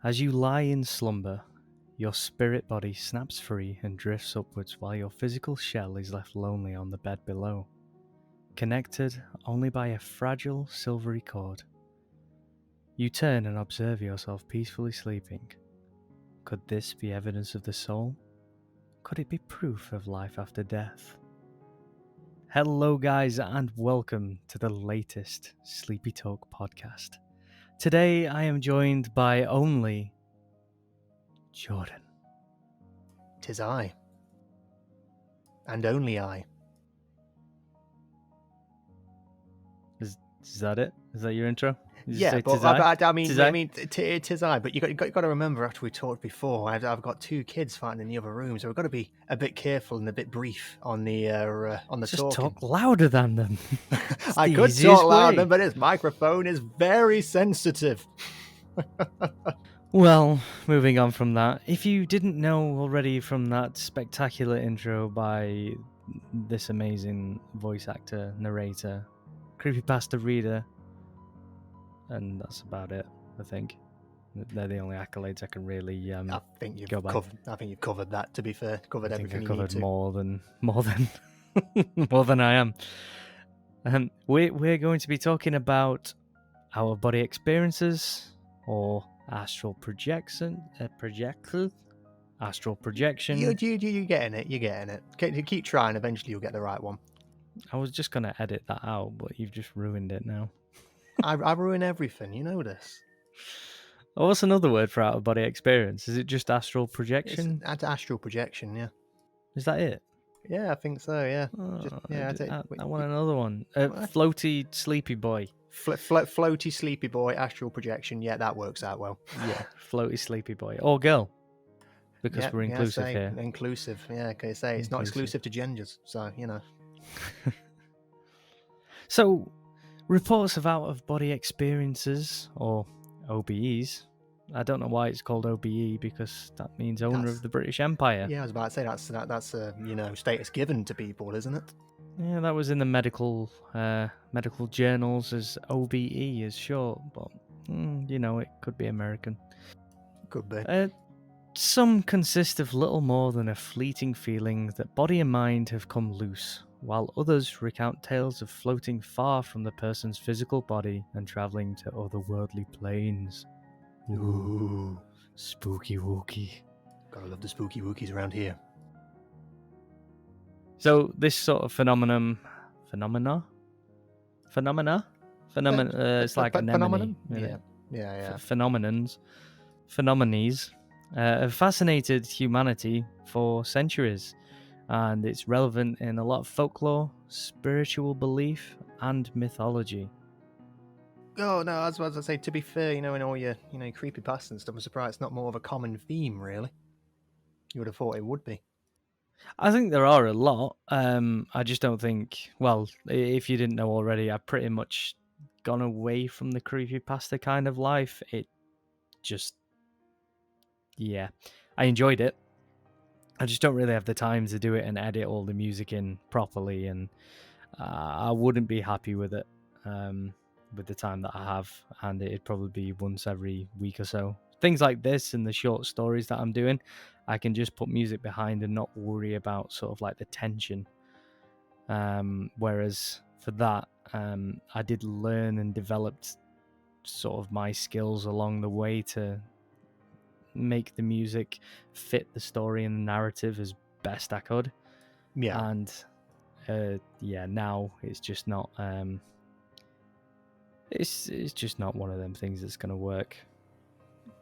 As you lie in slumber, your spirit body snaps free and drifts upwards while your physical shell is left lonely on the bed below, connected only by a fragile silvery cord. You turn and observe yourself peacefully sleeping. Could this be evidence of the soul? Could it be proof of life after death? Hello guys, and welcome to the latest SleepyTalk podcast. Today I am joined by only Jordan. 'Tis I. And only I. Is that it? Is that your intro? Yeah, but I mean, 'tis I. But you got to remember, after we talked before, I've got two kids fighting in the other room, so we've got to be a bit careful and a bit brief on the Just talking. talk louder than them. I could talk louder, but his microphone is very sensitive. Well, moving on from that, if you didn't know already from that spectacular intro by this amazing voice actor, narrator, creepypasta reader, and that's about it, I think. They're the only accolades I can really I think you've go by. I think you've covered that. To be fair, covered everything I covered you need to. more than more than I am. We're going to be talking about our body experiences, or astral projection. Astral projection. You're getting it. You're getting it. Keep trying. Eventually, you'll get the right one. I was just gonna edit that out, but you've just ruined it now. I ruin everything. You know this. Oh, what's another word for out of body experience? Is it just astral projection? It's astral projection. Yeah. Is that it? Yeah, I think so. Yeah. I want another one. Floaty sleepy boy. Floaty sleepy boy, astral projection. Yeah, that works out well. Yeah, floaty sleepy boy or girl, because we're inclusive here. Inclusive. Yeah, can you say it's not exclusive to genders? So you know. So, reports of out-of-body experiences, or OBEs. I don't know why it's called OBE, because that means owner of the British Empire. Yeah, I was about to say that's status given to people, isn't it? Yeah, that was in the medical journals as OBE is short, but it could be American. Could be. Some consist of little more than a fleeting feeling that body and mind have come loose, while others recount tales of floating far from the person's physical body and travelling to otherworldly planes. Ooh. Spooky wooky. Gotta love the spooky wookies around here. So this sort of phenomena? It's like anemone. Yeah. Phenomenons have fascinated humanity for centuries, and it's relevant in a lot of folklore, spiritual belief, and mythology. Oh no, as I say, to be fair, in all your creepypasta and stuff, I'm surprised it's not more of a common theme, really. You would have thought it would be. I think there are a lot. I just don't think. Well, if you didn't know already, I've pretty much gone away from the creepypasta kind of life. It just, yeah, I enjoyed it. I just don't really have the time to do it and edit all the music in properly, and I wouldn't be happy with it with the time that I have, and it'd probably be once every week or so. Things like this and the short stories that I'm doing, I can just put music behind and not worry about sort of like the tension. Whereas for that, I did learn and developed sort of my skills along the way to make the music fit the story and the narrative as best I could. Yeah. And now it's just not. It's just not one of them things that's going to work.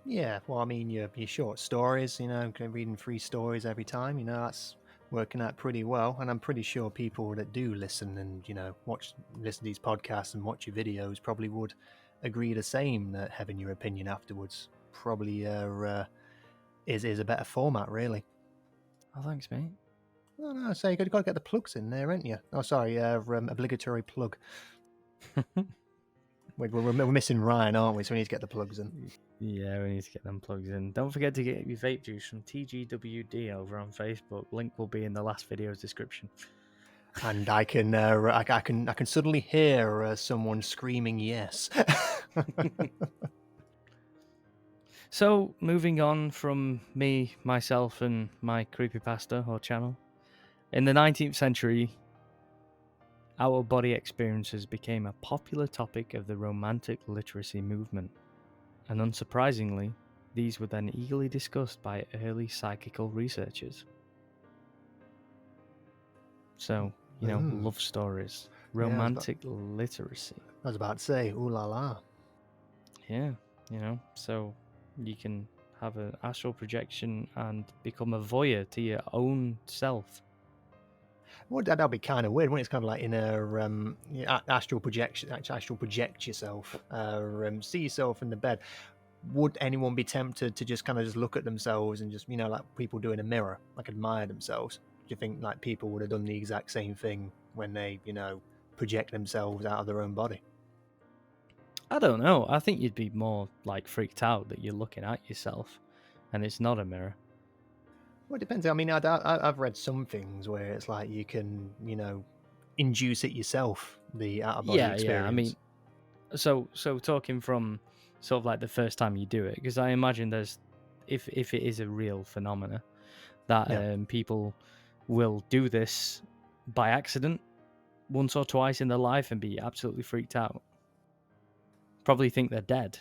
Yeah, well, I mean, your short stories, reading 3 stories every time, that's working out pretty well. And I'm pretty sure people that do listen and, listen to these podcasts and watch your videos probably would agree the same, that having your opinion afterwards probably is a better format, really. Oh, thanks, mate. No, so you've got to get the plugs in there, ain't you? Oh, sorry, obligatory plug. We're missing Ryan, aren't we? So we need to get the plugs in. Yeah, we need to get them plugs in. Don't forget to get your vape juice from TGWD over on Facebook. Link will be in the last video's description. And I can suddenly hear someone screaming yes. So, moving on from me, myself, and my creepypasta or channel. In the 19th century, out-of-body experiences became a popular topic of the Romantic literacy movement. And unsurprisingly, these were then eagerly discussed by early psychical researchers. So, love stories, romantic literacy. I was about to say, ooh la la. Yeah, so you can have an astral projection and become a voyeur to your own self. Well, that'd be kind of weird, wouldn't it? It's kind of like in a astral projection, astral project yourself, see yourself in the bed. Would anyone be tempted to just kind of just look at themselves and just, like people do in a mirror, like admire themselves? Do you think like people would have done the exact same thing when they, project themselves out of their own body? I don't know. I think you'd be more like freaked out that you're looking at yourself and it's not a mirror. Well, it depends. I mean, I've read some things where it's like you can, induce it yourself, the out of body experience. Yeah. I mean, so talking from sort of like the first time you do it, because I imagine there's, if it is a real phenomena, that people will do this by accident once or twice in their life and be absolutely freaked out. Probably think they're dead.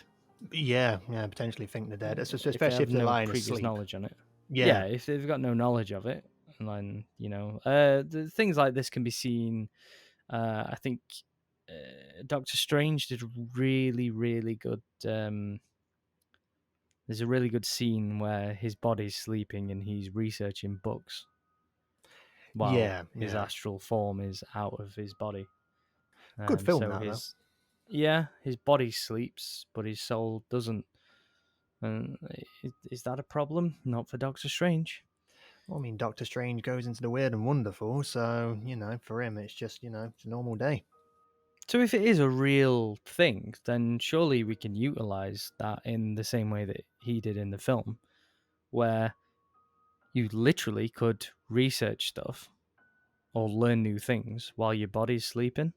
Yeah, potentially think they're dead, especially if they're no lying previous asleep. knowledge on it. Yeah, If they've got no knowledge of it, and then the things like this can be seen. I think Doctor Strange did really, really good. There's a really good scene where his body's sleeping and he's researching books while his astral form is out of his body. Good film, so that, his body sleeps, but his soul doesn't. And is that a problem? Not for Doctor Strange. Well, I mean, Doctor Strange goes into the weird and wonderful, so, for him, it's just, it's a normal day. So if it is a real thing, then surely we can utilize that in the same way that he did in the film, where you literally could research stuff or learn new things while your body's sleeping.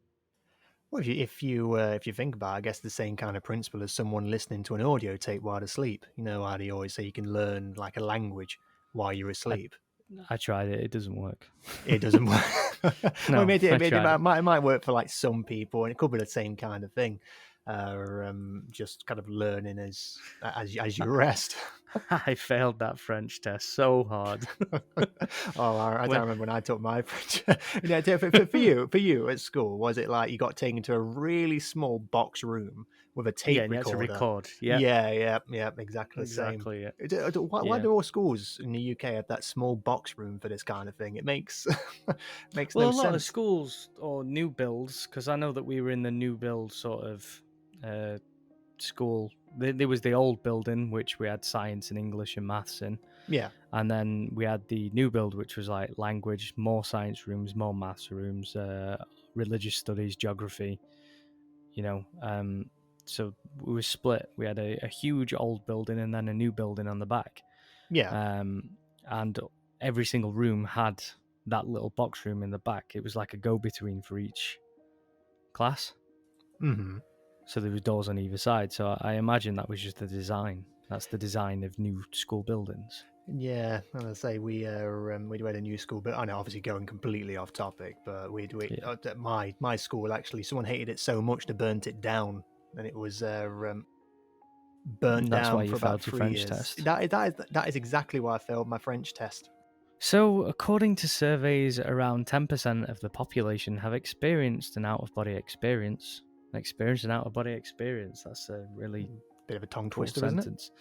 Well, if you think about it, I guess the same kind of principle as someone listening to an audio tape while asleep. You know how they always say you can learn like a language while you're asleep. I tried it. It doesn't work. It doesn't work. No, well, it might work for like some people, and it could be the same kind of thing. Just kind of learning as you rest. I failed that French test so hard. I don't remember when I took my French. For you at school, was it like you got taken to a really small box room with a tape recorder? You had to record. Yeah, exactly the same. Exactly. Why do all schools in the UK have that small box room for this kind of thing? It makes makes no sense. Well, a lot of schools or new builds, because I know that we were in the new build sort of school. There was the old building, which we had science and English and maths in. Yeah. And then we had the new build, which was like language, more science rooms, more maths rooms, religious studies, geography, so we were split. We had a huge old building and then a new building on the back. Yeah. And every single room had that little box room in the back. It was like a go-between for each class. Mm-hmm. So there was doors on either side. So I imagine that was just the design. That's the design of new school buildings. Yeah, and I say we had a new school, but I know obviously going completely off topic, but at my school actually someone hated it so much they burnt it down, and it was burnt down for about 3 years. Test. That is exactly why I failed my French test. So, according to surveys, around 10% of the population have experienced an out-of-body experience. That's a really bit of a tongue twister, isn't it?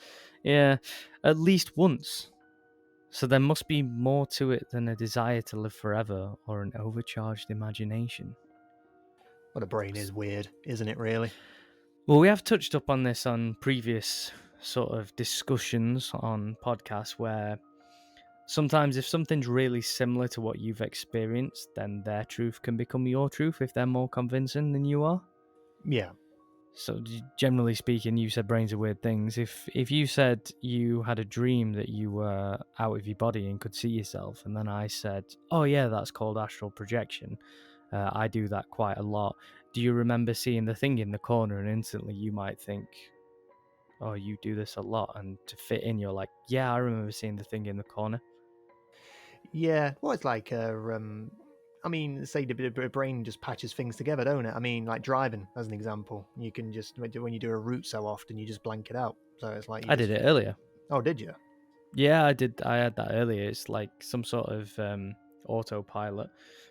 Yeah, at least once. So there must be more to it than a desire to live forever or an overcharged imagination. Well, the brain is weird, isn't it, really? Well, we have touched up on this on previous sort of discussions on podcasts where sometimes if something's really similar to what you've experienced, then their truth can become your truth if they're more convincing than you are. Yeah. So generally speaking, you said brains are weird things. If you said you had a dream that you were out of your body and could see yourself, and then I said, oh yeah, that's called astral projection. I do that quite a lot. Do you remember seeing the thing in the corner and instantly you might think, oh, you do this a lot, and to fit in, you're like, yeah, I remember seeing the thing in the corner. Yeah, well, it's like I mean, say the brain just patches things together, don't it? I mean, like driving as an example, you can just when you do a route so often, you just blank it out. So it's like you I just. did it earlier. Oh, did you? Yeah, I did. I had that earlier. It's like some sort of autopilot.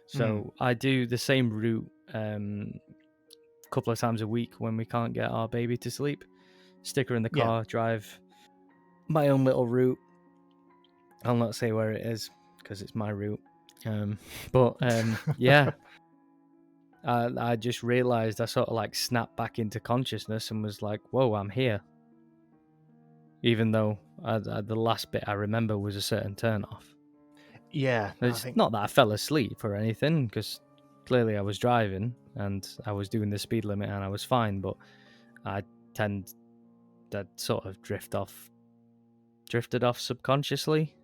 So I do the same route a couple of times a week when we can't get our baby to sleep. Stick her in the Yeah. car, drive my own little route. I'll not say where it is because it's my route. But yeah, I just realized I sort of like snapped back into consciousness and was like, whoa, I'm here. Even though the last bit I remember was a certain turn off. Yeah, I It's think. not that I fell asleep or anything, because clearly I was driving and I was doing the speed limit and I was fine, but I tend to sort of drifted off subconsciously.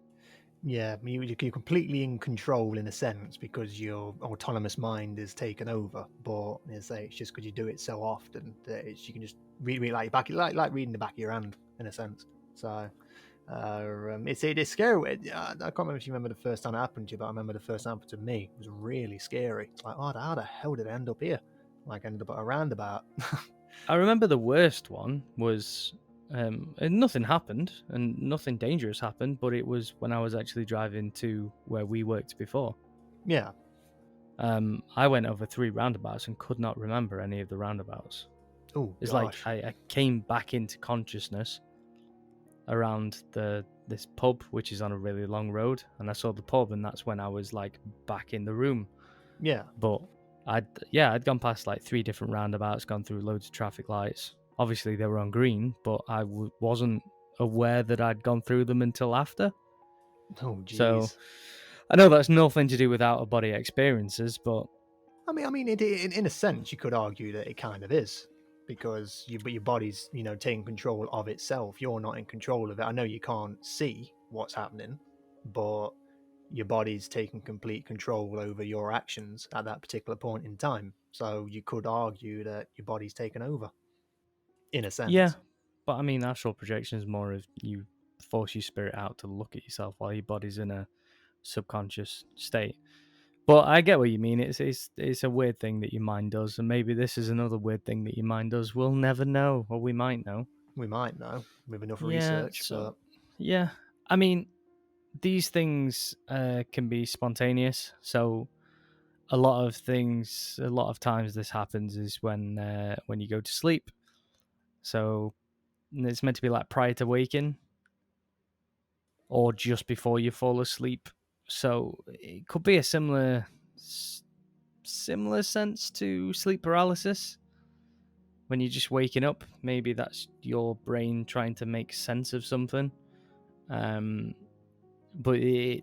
Yeah, you're completely in control in a sense because your autonomous mind is taken over. But as I say, it's just because you do it so often that you can just read like back, like reading the back of your hand in a sense. So it's scary. I can't remember if you remember the first time it happened to you, but I remember the first time it happened to me. It was really scary. It's like, oh, how the hell did I end up here? Like, I ended up at a roundabout. I remember the worst one was, and nothing happened and nothing dangerous happened, but it was when I was actually driving to where we worked before. Yeah. I went over 3 roundabouts and could not remember any of the roundabouts. Oh It's like gosh. I came back into consciousness around this pub, which is on a really long road, and I saw the pub, and that's when I was like back in the room. Yeah. But I'd gone past like 3 different roundabouts, gone through loads of traffic lights. Obviously they were on green, but I wasn't aware that I'd gone through them until after. Oh So jeez. I know that's nothing to do with out of body experiences, but I mean, in a sense, you could argue that it kind of is because your body's taking control of itself. You're not in control of it. I know you can't see what's happening, but your body's taking complete control over your actions at that particular point in time. So you could argue that your body's taken over, in a yeah. sense. But I mean, astral projection is more of you force your spirit out to look at yourself while your body's in a subconscious state. But I get what you mean. It's a weird thing that your mind does, and maybe this is another weird thing that your mind does. We'll never know, or we might know. We might know with enough Yeah. research, So but yeah, I mean, these things can be spontaneous. So a lot of times this happens is when you go to sleep. So it's meant to be like prior to waking, or just before you fall asleep. So it could be a similar sense to sleep paralysis. When you're just waking up, maybe that's your brain trying to make sense of something. But you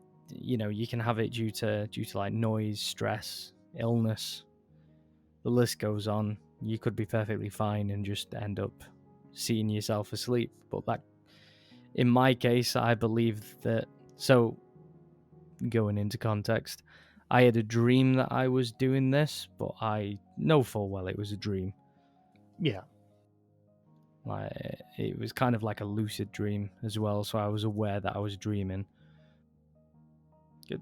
can have it due to like noise, stress, illness. The list goes on. You could be perfectly fine and just end up seeing yourself asleep. But that, in my case, I believe that. So, going into context, I had a dream that I was doing this, but I know full well it was a dream. yeah. Like, it was kind of like a lucid dream as well, so I was aware that I was dreaming.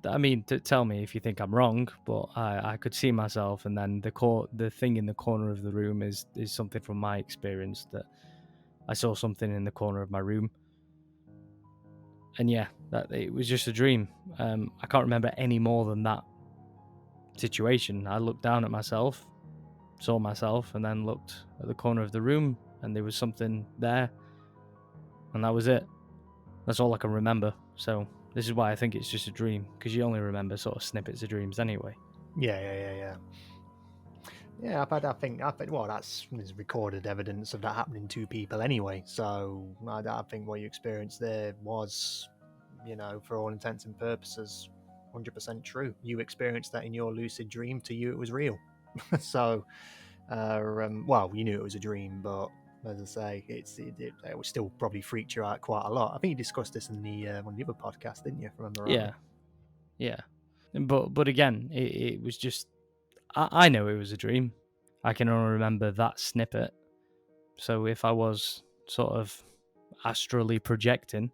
I mean, tell me if you think I'm wrong, but I could see myself, and then the thing in the corner of the room is something from my experience that I saw something in the corner of my room, and yeah, that it was just a dream. I can't remember any more than that situation. I looked down at myself, saw myself, and then looked at the corner of the room, and there was something there, and that was it. That's all I can remember. So this is why I think it's just a dream, because you only remember sort of snippets of dreams anyway. Yeah. Yeah, I think, well, there's recorded evidence of that happening to people anyway. So I think what you experienced there was, for all intents and purposes, 100% true. You experienced that in your lucid dream. To you, it was real. So, well, you knew it was a dream, but as I say, it was still probably freaked you out quite a lot. I think you discussed this in the one of the other podcasts, didn't you? If I remember rightly. Yeah. But again, it was just I know it was a dream. I can only remember that snippet. So if I was sort of astrally projecting,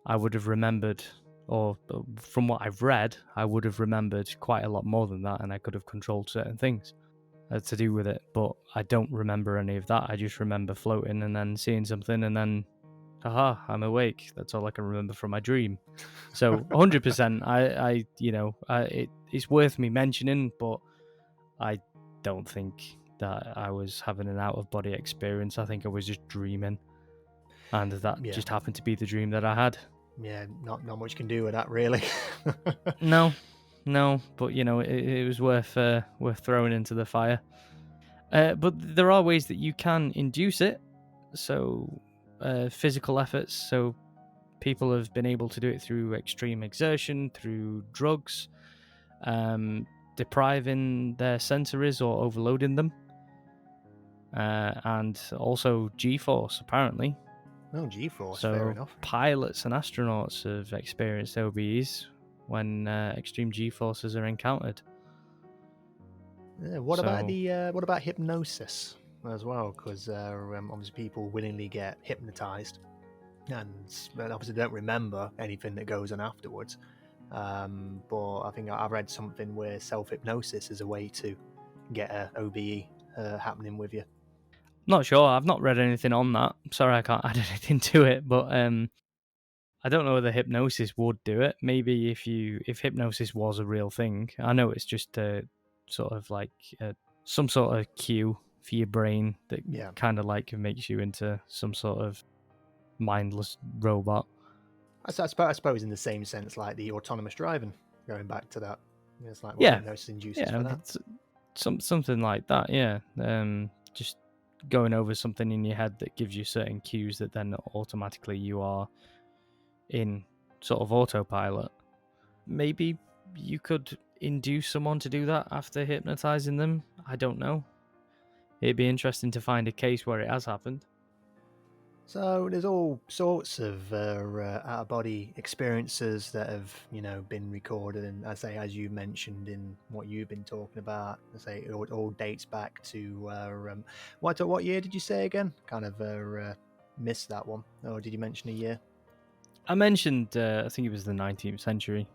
I would have remembered, or from what I've read, I would have remembered quite a lot more than that, and I could have controlled certain things to do with it. But I don't remember any of that. I just remember floating and then seeing something, and then, haha, I'm awake. That's all I can remember from my dream. So 100%, it's worth me mentioning, but I don't think that I was having an out-of-body experience. I think I was just dreaming, and that Yeah. just happened to be the dream that I had. Yeah, not much can do with that, really. No, but it was worth throwing into the fire. But there are ways that you can induce it. So physical efforts. So people have been able to do it through extreme exertion, through drugs, depriving their sensories or overloading them, and also G-force apparently. No, G-force, So fair enough. pilots and astronauts have experienced OBEs when extreme G-forces are encountered. Yeah, what about hypnosis as well? Because obviously people willingly get hypnotized, and obviously don't remember anything that goes on afterwards. But I think I've read something where self-hypnosis is a way to get a OBE happening with you. Not sure. I've not read anything on that. Sorry, I can't add anything to it. But I don't know whether hypnosis would do it. Maybe if hypnosis was a real thing. I know it's just sort of like some sort of cue for your brain that kind of like makes you into some sort of mindless robot. I suppose in the same sense like the autonomous driving, going back to that. It's like what hypnosis induces for that. Something like that, yeah. Just going over something in your head that gives you certain cues that then automatically you are in sort of autopilot. Maybe you could induce someone to do that after hypnotizing them. I don't know. It'd be interesting to find a case where it has happened. So there's all sorts of out-of-body experiences that have, been recorded, and I say, as you mentioned in what you've been talking about, I say it all dates back to what year did you say again? Kind of missed that one. Or did you mention a year? I mentioned, I think it was the 19th century.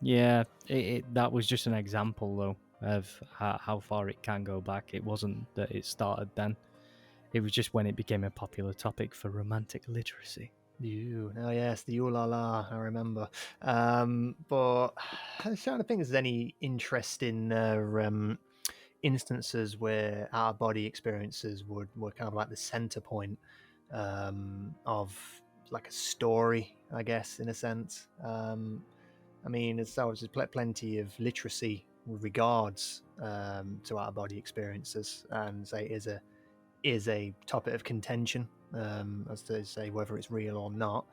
Yeah, that was just an example though of how far it can go back. It wasn't that it started then. It was just when it became a popular topic for romantic literacy. Oh yes, the ooh la la, I remember. But I was trying to think if there's any interesting instances where out-of-body experiences were kind of like the center point of like a story, I guess, in a sense. I mean, there's plenty of literacy with regards to out-of-body experiences, and say is a topic of contention as to say whether it's real or not.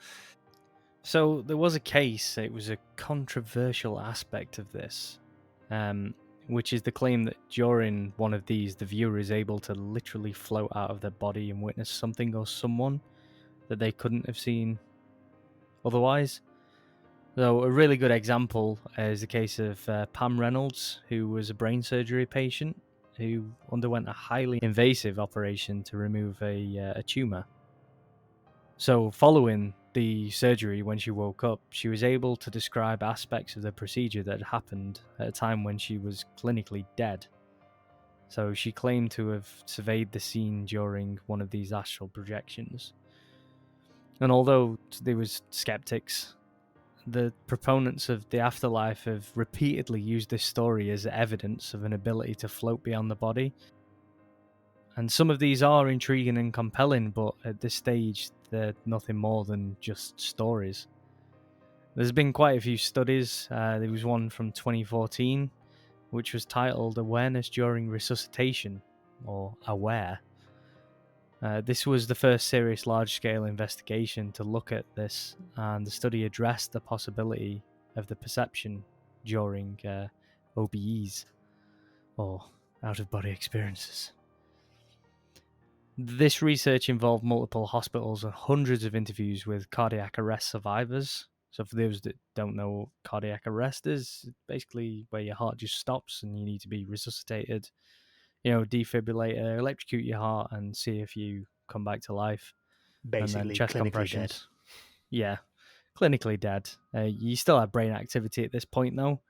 So there was a case, it was a controversial aspect of this, which is the claim that during one of these, the viewer is able to literally float out of their body and witness something or someone that they couldn't have seen otherwise. So a really good example is the case of Pam Reynolds, who was a brain surgery patient who underwent a highly invasive operation to remove a tumour. So following the surgery, when she woke up, she was able to describe aspects of the procedure that had happened at a time when she was clinically dead. So she claimed to have surveyed the scene during one of these astral projections. And although there was skeptics, the proponents of the afterlife have repeatedly used this story as evidence of an ability to float beyond the body. And some of these are intriguing and compelling, but at this stage, they're nothing more than just stories. There's been quite a few studies. There was one from 2014, which was titled Awareness During Resuscitation, or AWARE. This was the first serious large-scale investigation to look at this, and the study addressed the possibility of the perception during OBEs, or out-of-body experiences. This research involved multiple hospitals and hundreds of interviews with cardiac arrest survivors. So for those that don't know what cardiac arrest is, it's basically where your heart just stops and you need to be resuscitated, defibrillator, electrocute your heart and see if you come back to life. And then Basically, chest clinically compressions. dead. Yeah, clinically dead. You still have brain activity at this point, though.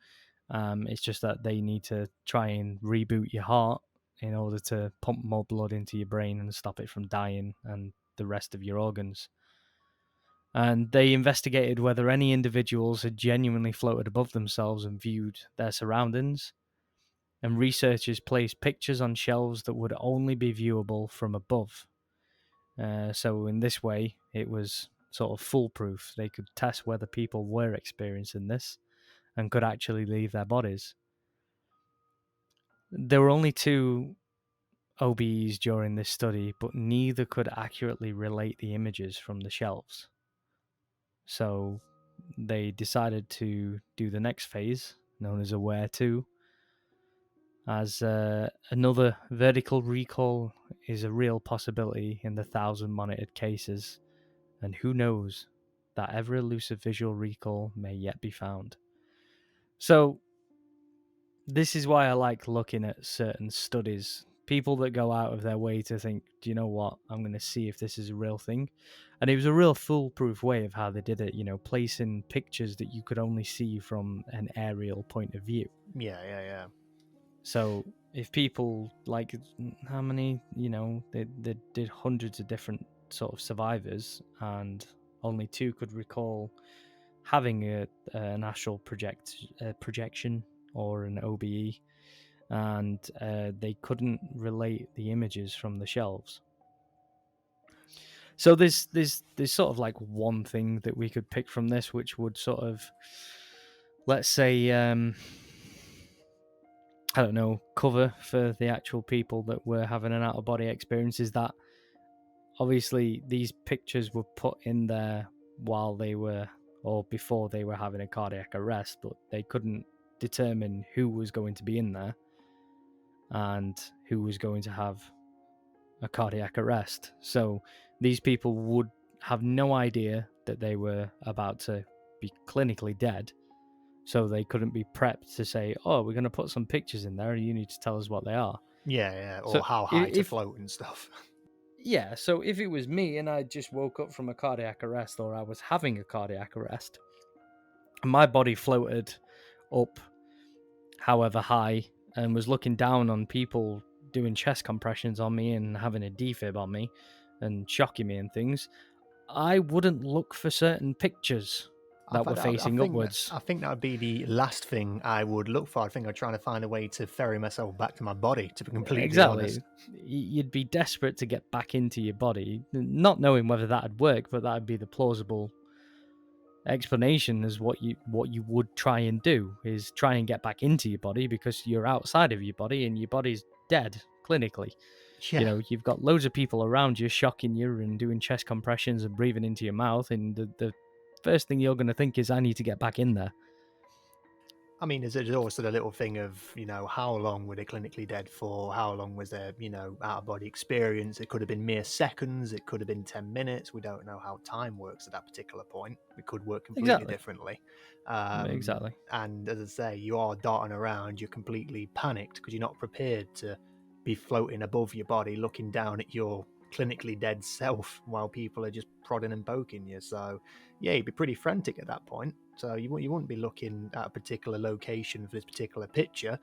It's just that they need to try and reboot your heart in order to pump more blood into your brain and stop it from dying and the rest of your organs. And they investigated whether any individuals had genuinely floated above themselves and viewed their surroundings. And researchers placed pictures on shelves that would only be viewable from above. So in this way, it was sort of foolproof. They could test whether people were experiencing this and could actually leave their bodies. There were only 2 OBEs during this study, but neither could accurately relate the images from the shelves. So they decided to do the next phase, known as Aware 2, as another vertical recall is a real possibility in the 1,000 monitored cases, and who knows, that ever elusive visual recall may yet be found. So this is why I like looking at certain studies. People that go out of their way to think, do you know what, I'm going to see if this is a real thing. And it was a real foolproof way of how they did it, placing pictures that you could only see from an aerial point of view. Yeah. So if people, like, how many, they did hundreds of different sort of survivors, and only 2 could recall having an astral projection or an OBE, and they couldn't relate the images from the shelves. So there's sort of like one thing that we could pick from this, which would sort of, let's say, I don't know, cover for the actual people that were having an out-of-body experience, is that obviously these pictures were put in there while they were, or before they were having a cardiac arrest, but they couldn't determine who was going to be in there and who was going to have a cardiac arrest. So these people would have no idea that they were about to be clinically dead. So they couldn't be prepped to say, oh, we're going to put some pictures in there and you need to tell us what they are. Yeah, or So how high to float and stuff. Yeah, so if it was me and I just woke up from a cardiac arrest, or I was having a cardiac arrest, and my body floated up however high and was looking down on people doing chest compressions on me and having a defib on me and shocking me and things, I wouldn't look for certain pictures that were facing upwards. I think that would be the last thing I would look for. I think I'm trying to find a way to ferry myself back to my body, to be completely honest. You'd be desperate to get back into your body, not knowing whether that'd work, but that'd be the plausible explanation as what you would try and do, is try and get back into your body because you're outside of your body and your body's dead clinically. Yeah. You've got loads of people around you shocking you and doing chest compressions and breathing into your mouth, and the first thing you're going to think is, I need to get back in there. I mean, there's also the little thing of, how long were they clinically dead for? How long was their, out-of-body experience? It could have been mere seconds. It could have been 10 minutes. We don't know how time works at that particular point. It could work completely differently. Exactly. And as I say, you are darting around. You're completely panicked because you're not prepared to be floating above your body, looking down at your clinically dead self while people are just prodding and poking you. So yeah, you'd be pretty frantic at that point. So you wouldn't be looking at a particular location for this particular picture,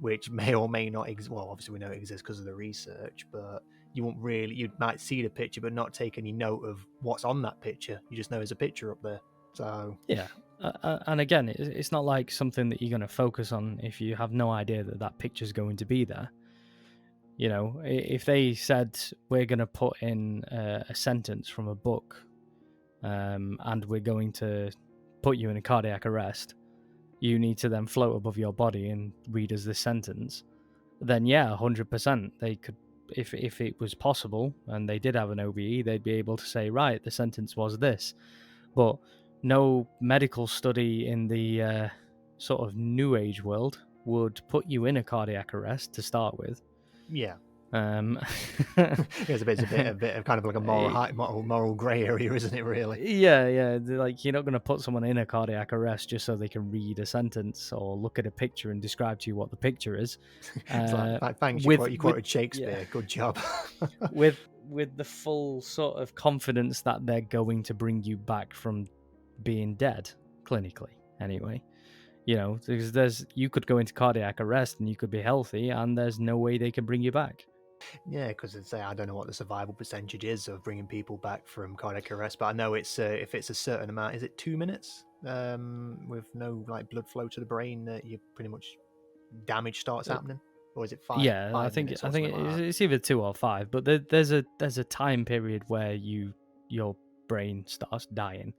which may or may not exist. Well, obviously we know it exists because of the research, but you might see the picture but not take any note of what's on that picture. You just know there's a picture up there. So yeah, and again, it's not like something that you're going to focus on if you have no idea that picture's going to be there. If they said, we're going to put in a sentence from a book, and we're going to put you in a cardiac arrest, you need to then float above your body and read us this sentence, then yeah, 100%, they could, if it was possible and they did have an OBE, they'd be able to say, right, the sentence was this. But no medical study in the sort of new age world would put you in a cardiac arrest to start with. Yeah. It's a bit of kind of like a moral grey area, isn't it, really? Yeah. Like, you're not going to put someone in a cardiac arrest just so they can read a sentence or look at a picture and describe to you what the picture is. Thanks, you quoted Shakespeare. Yeah. Good job. with with the full sort of confidence that they're going to bring you back from being dead, clinically, anyway. You know, because you could go into cardiac arrest and you could be healthy, and there's no way they can bring you back. Yeah, because I don't know what the survival percentage is of bringing people back from cardiac arrest, but I know it's if it's a certain amount, is it 2 minutes with no like blood flow to the brain that you pretty much damage starts happening, or is it five? Yeah, 5 minutes I or think something like that? it's either 2 or 5, but there's a time period where your brain starts dying.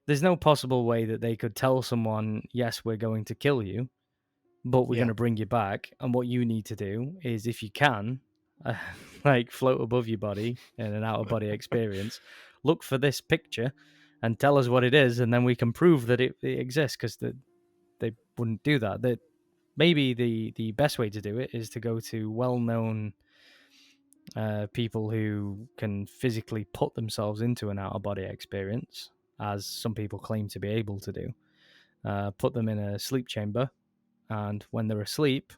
There's no possible way that they could tell someone, yes, we're going to kill you, but we're going to bring you back. And what you need to do is, if you can, like float above your body in an out of body experience, look for this picture and tell us what it is, and then we can prove that it exists, because they wouldn't do that. That maybe the best way to do it is to go to well-known people who can physically put themselves into an out of body experience, as some people claim to be able to do. Put them in a sleep chamber, and when they're asleep,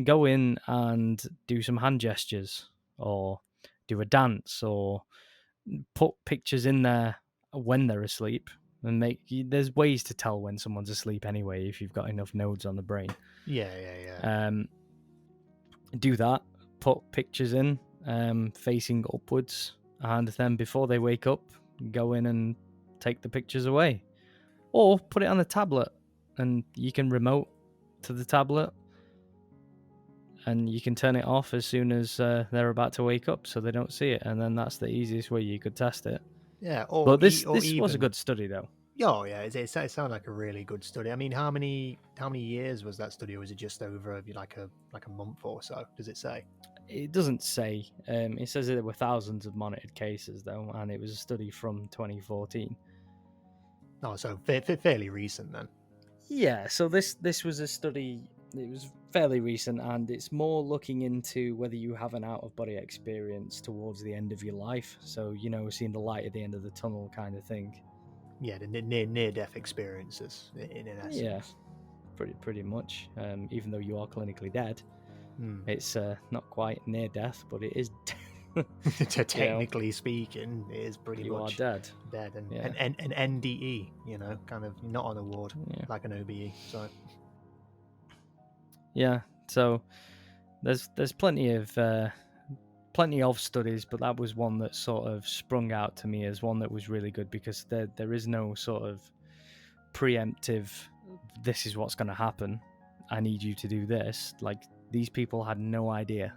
go in and do some hand gestures, or do a dance, or put pictures in there when they're asleep. And there's ways to tell when someone's asleep anyway, if you've got enough nodes on the brain. Yeah. Do that. Put pictures in facing upwards, and then before they wake up, go in and take the pictures away, or put it on a tablet, and you can remote to the tablet, and you can turn it off as soon as they're about to wake up, so they don't see it. And then that's the easiest way you could test it. Yeah, but this was a good study, though. Oh yeah, it sounded like a really good study. I mean, how many years was that study, or was it just over like a month or so? Does it say? It doesn't say. It says there were thousands of monitored cases, though, and it was a study from 2014. Oh, so fairly recent then. Yeah, so this was a study. It was fairly recent, and it's more looking into whether you have an out-of-body experience towards the end of your life. So, you know, seeing the light at the end of the tunnel kind of thing. Yeah, the near-death experiences, in essence. Yeah, pretty much. Even though you are clinically dead, it's not quite near death, but it is. Technically speaking, it is pretty much dead. And an NDE, kind of not on a ward, like an OBE. So yeah, so there's plenty of studies, but that was one that sort of sprung out to me as one that was really good, because there is no sort of preemptive, this is what's going to happen, I need you to do this. Like, these people had no idea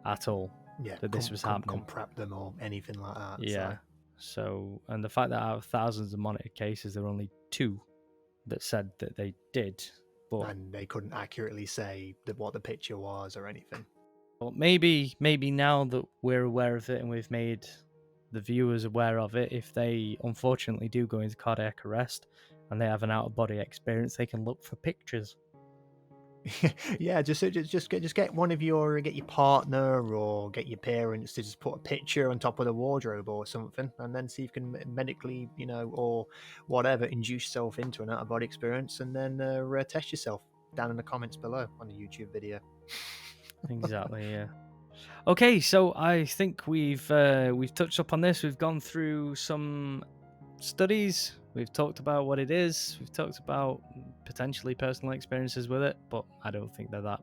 at all that this was happening. Couldn't prep them or anything like that. Yeah. So, and the fact that out of thousands of monitored cases, there were only 2 that said that they did. And they couldn't accurately say what the picture was or anything. Well, maybe now that we're aware of it and we've made the viewers aware of it, if they unfortunately do go into cardiac arrest and they have an out-of-body experience, they can look for pictures. Yeah, just get one of get your partner or get your parents to just put a picture on top of the wardrobe or something, and then see if you can medically, or whatever, induce yourself into an out-of-body experience, and then test yourself down in the comments below on the YouTube video. Exactly. Yeah. Okay, so I think we've touched up on this. We've gone through some studies. We've talked about what it is. We've talked about potentially personal experiences with it, but I don't think they're that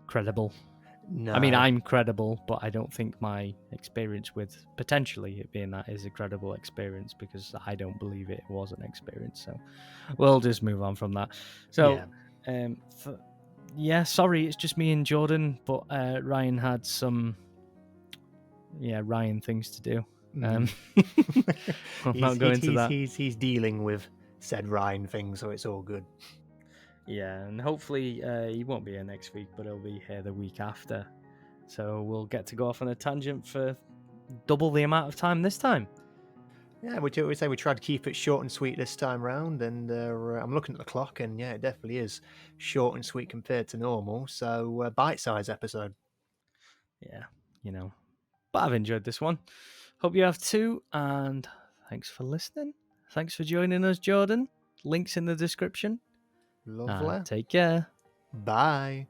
credible. No. I mean, I'm credible, but I don't think my experience with potentially it being that is a credible experience, because I don't believe it was an experience. So we'll just move on from that. So, sorry, it's just me and Jordan, but Ryan had some Ryan things to do. I'm not going to that. He's dealing with said Ryan thing, so it's all good. Yeah, and hopefully he won't be here next week, but he'll be here the week after. So we'll get to go off on a tangent for double the amount of time this time. Yeah, we say we tried to keep it short and sweet this time round, and I'm looking at the clock, and it definitely is short and sweet compared to normal. So bite-size episode. Yeah, but I've enjoyed this one. Hope you have too, and thanks for listening. Thanks for joining us, Jordan. Links in the description. Lovely. Take care. Bye.